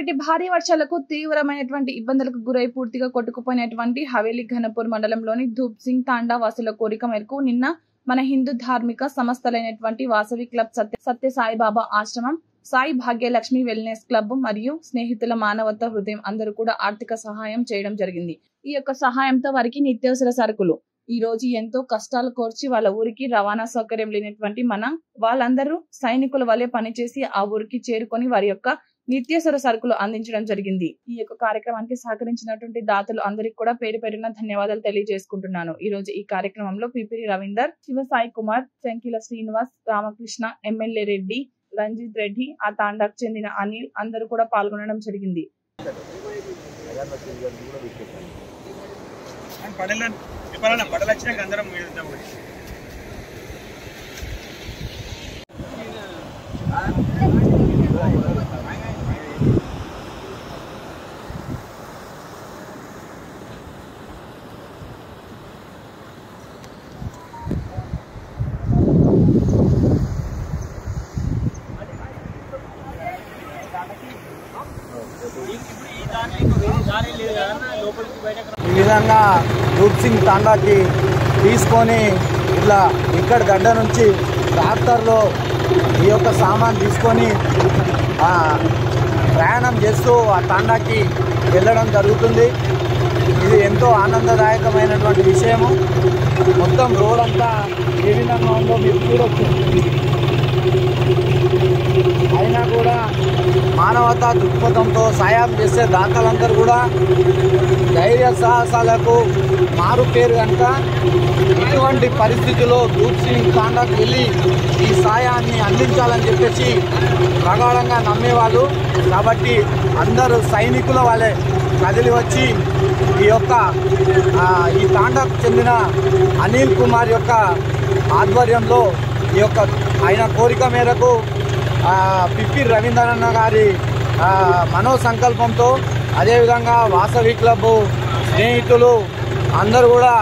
నేటి భారీ వర్షాలకు తీవ్రమైనటువంటి ఇబ్బందులకు గురై పూర్తిగా కొట్టుకుపోయినటువంటి హవేలీ ఘనపూర్ మండలంలోని ధూప్ సింగ్ తాండా వాసుల కోరిక మేరకు నిన్న మన హిందూ ధార్మిక సంస్థలైనటువంటి వాసవి క్లబ్ సత్య సాయిబాబా ఆశ్రమం, సాయి భాగ్యలక్ష్మి వెల్నెస్ క్లబ్ మరియు స్నేహితుల మానవత్వ హృదయం అందరూ కూడా ఆర్థిక సహాయం చేయడం జరిగింది. ఈ యొక్క సహాయంతో వారికి నిత్యావసర సరుకులు ఈ రోజు ఎంతో కష్టాలు కోర్చి వాళ్ళ ఊరికి రవాణా సౌకర్యం లేనటువంటి వాళ్ళందరూ సైనికుల వలె పనిచేసి ఆ ఊరికి చేరుకొని వారి యొక్క నిత్యావసర సరుకులు అందించడం జరిగింది. ఈ యొక్క కార్యక్రమానికి సహకరించినటువంటి దాతలు అందరికి కూడా పేరు పేరున ధన్యవాదాలు తెలియజేసుకుంటున్నాను. ఈ రోజు ఈ కార్యక్రమంలో పిపిరి రవీందర్, శివ సాయి కుమార్, చెంకిల శ్రీనివాస్, రామకృష్ణ, ఎమ్మెల్యే రెడ్డి, రంజిత్ రెడ్డి, ఆ తాండాకు చెందిన అనిల్ అందరూ కూడా పాల్గొనడం జరిగింది. ఈ విధంగా ధూప్ సింగ్ తాండాకి తీసుకొని ఇట్లా ఇక్కడ గడ్డ నుంచి ట్రాక్టర్లో ఈ యొక్క సామాన్ తీసుకొని ప్రయాణం చేస్తూ ఆ తాండాకి వెళ్ళడం జరుగుతుంది. ఇది ఎంతో ఆనందదాయకమైనటువంటి విషయము. మొత్తం రోడ్ అంతా ఏ విధంగా ఉందో మీరు చూడొచ్చు. అయినా కూడా మానవతా దృక్పథంతో సాయం చేసే దాతలందరూ కూడా ధైర్య సాహసాలకు మారు పేరు కనుక ఇటువంటి పరిస్థితుల్లో ధూప్ సింగ్ తాండాకు వెళ్ళి ఈ సాయాన్ని అందించాలని చెప్పేసి ప్రగాఢంగా నమ్మేవాళ్ళు. కాబట్టి అందరూ సైనికుల వాళ్ళే కదిలి వచ్చి ఈ తాండాకు చెందిన అనిల్ కుమార్ యొక్క ఆధ్వర్యంలో ఈ యొక్క ఆయన కోరిక మేరకు పిపిరి రవీంద్రన్న గారి మనోసంకల్పంతో అదేవిధంగా వాసవి క్లబ్ స్నేహితులు అందరూ కూడా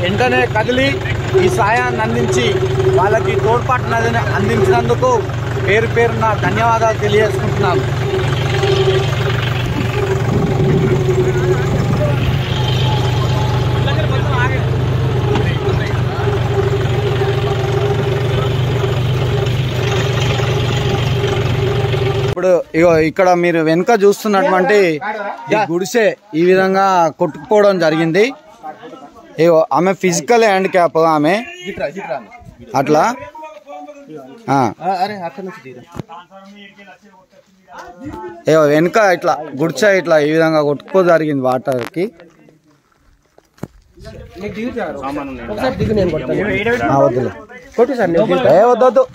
వెంటనే కదిలి ఈ సాయాన్ని అందించి వాళ్ళకి తోడ్పాటును అందించినందుకు పేరు పేరున ధన్యవాదాలు తెలియజేసుకుంటున్నాను. ఇప్పుడు ఇక్కడ మీరు వెనుక చూస్తున్నటువంటి ఈ గుడిసె ఈ విధంగా కొట్టుకుపోవడం జరిగింది. ఆమె ఫిజికల్ హ్యాండిక్యాప్, ఆమె అట్లా వెనుక ఇట్లా గుడిసె ఇట్లా ఈ విధంగా కొట్టుకో జరిగింది వాటర్కి. వద్దు